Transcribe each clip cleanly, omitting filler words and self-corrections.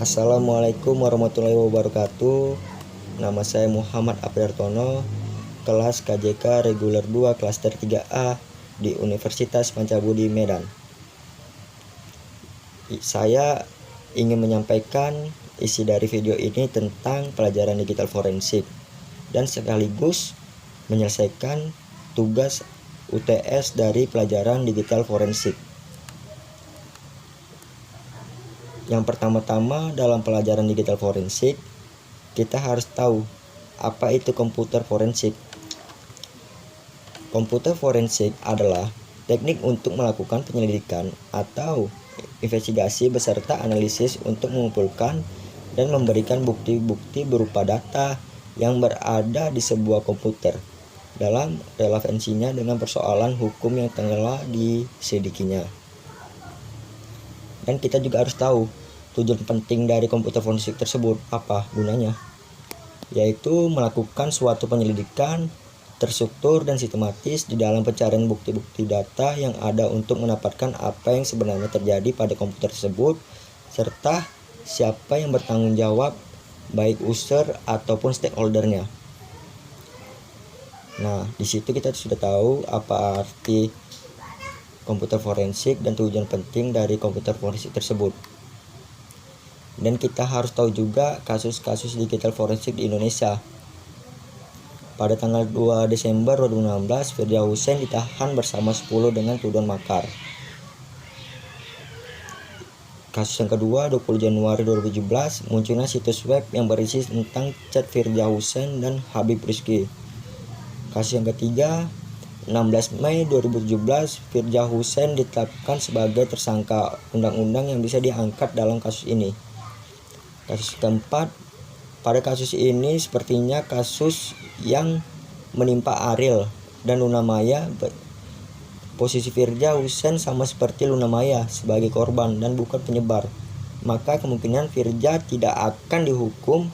Assalamualaikum warahmatullahi wabarakatuh. Nama saya Muhammad Apriartono, kelas KJK Reguler 2 Klaster 3A di Universitas Pancabudi Medan. Saya ingin menyampaikan isi dari video ini tentang pelajaran digital forensik dan sekaligus menyelesaikan tugas UTS dari pelajaran digital forensik. Yang pertama-tama dalam pelajaran digital forensik, kita harus tahu apa itu komputer forensik. Komputer forensik adalah teknik untuk melakukan penyelidikan atau investigasi beserta analisis untuk mengumpulkan dan memberikan bukti-bukti berupa data yang berada di sebuah komputer dalam relevansinya dengan persoalan hukum yang telah diselidikinya. Dan kita juga harus tahu tujuan penting dari komputer forensik tersebut, apa gunanya, yaitu melakukan suatu penyelidikan terstruktur dan sistematis di dalam pencarian bukti-bukti data yang ada untuk mendapatkan apa yang sebenarnya terjadi pada komputer tersebut serta siapa yang bertanggung jawab, baik user ataupun stakeholdernya. Nah, di situ kita sudah tahu apa arti komputer forensik dan tujuan penting dari komputer forensik tersebut. Dan kita harus tahu juga kasus-kasus digital forensik di Indonesia. Pada tanggal 2 Desember 2016, Firza Hussein ditahan bersama 10 dengan tuduhan makar. Kasus yang kedua, 20 Januari 2017, munculnya situs web yang berisi tentang chat Firza Hussein dan Habib Rizky. Kasus yang ketiga, 16 Mei 2017, Firza Hussein ditetapkan sebagai tersangka undang-undang yang bisa diangkat dalam kasus ini. Kasus keempat, pada kasus ini sepertinya kasus yang menimpa Ariel dan Luna Maya. Posisi Firza Hussein sama seperti Luna Maya sebagai korban dan bukan penyebar. Maka kemungkinan Firza tidak akan dihukum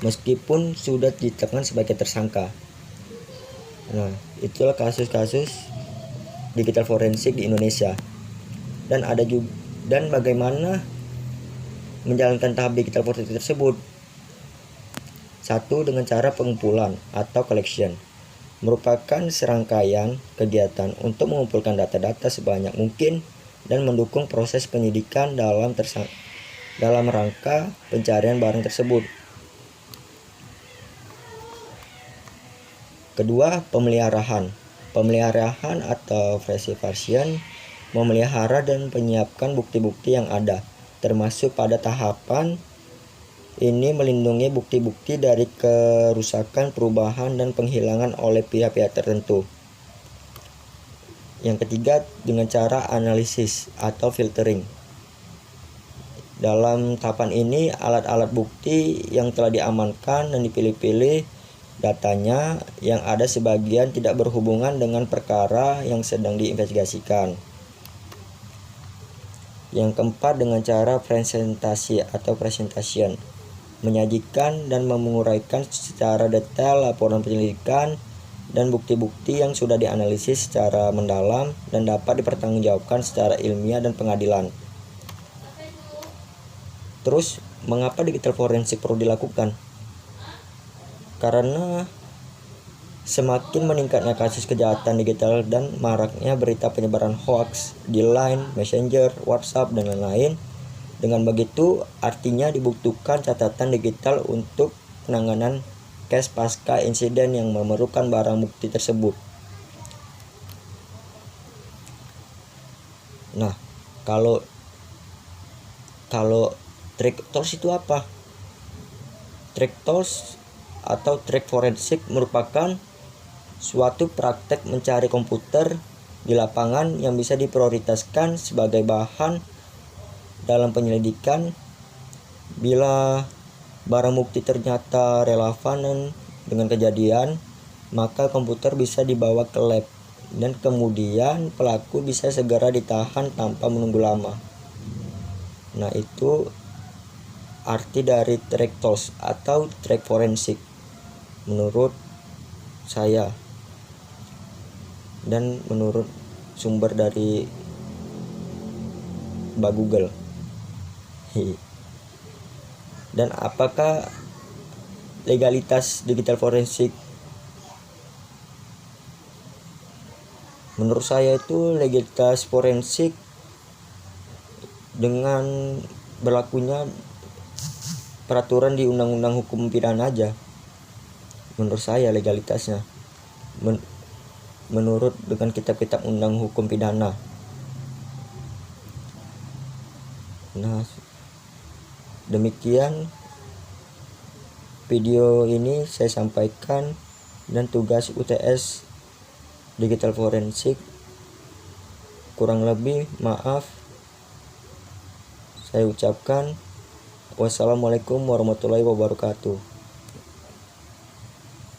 meskipun sudah ditetapkan sebagai tersangka. Nah, itulah kasus-kasus digital forensik di Indonesia. Dan bagaimana menjalankan tahap digital forensik tersebut. Satu, dengan cara pengumpulan atau collection, merupakan serangkaian kegiatan untuk mengumpulkan data-data sebanyak mungkin dan mendukung proses penyidikan dalam rangka pencarian barang tersebut. Kedua, pemeliharaan atau preservation, memelihara dan menyiapkan bukti-bukti yang ada, termasuk pada tahapan ini melindungi bukti-bukti dari kerusakan, perubahan, dan penghilangan oleh pihak-pihak tertentu. Yang ketiga, dengan cara analisis atau filtering. Dalam tahapan ini, alat-alat bukti yang telah diamankan dan dipilih-pilih datanya yang ada sebagian tidak berhubungan dengan perkara yang sedang diinvestigasikan. Yang keempat, dengan cara presentasi atau presentation, menyajikan dan menguraikan secara detail laporan penyelidikan dan bukti-bukti yang sudah dianalisis secara mendalam dan dapat dipertanggungjawabkan secara ilmiah dan pengadilan. Terus, mengapa digital forensik perlu dilakukan? Karena semakin meningkatnya kasus kejahatan digital dan maraknya berita penyebaran hoax di Line, Messenger, WhatsApp, dan lain-lain. Dengan begitu, artinya dibutuhkan catatan digital untuk penanganan case pasca insiden yang memerlukan barang bukti tersebut. Nah, kalau track tools itu apa? Track tools atau track forensik merupakan suatu praktek mencari komputer di lapangan yang bisa diprioritaskan sebagai bahan dalam penyelidikan. Bila barang bukti ternyata relevan dengan kejadian, maka komputer bisa dibawa ke lab dan kemudian pelaku bisa segera ditahan tanpa menunggu lama. Nah, itu arti dari track tools atau track forensik menurut saya dan menurut sumber dari Mbak Google. Dan apakah legalitas digital forensik? Menurut saya itu legalitas forensik dengan berlakunya peraturan di undang-undang hukum pidana aja. Menurut saya legalitasnya menurut dengan kitab-kitab undang hukum pidana. Nah, demikian video ini saya sampaikan, dan tugas UTS digital forensik kurang lebih maaf saya ucapkan. Wassalamualaikum warahmatullahi wabarakatuh.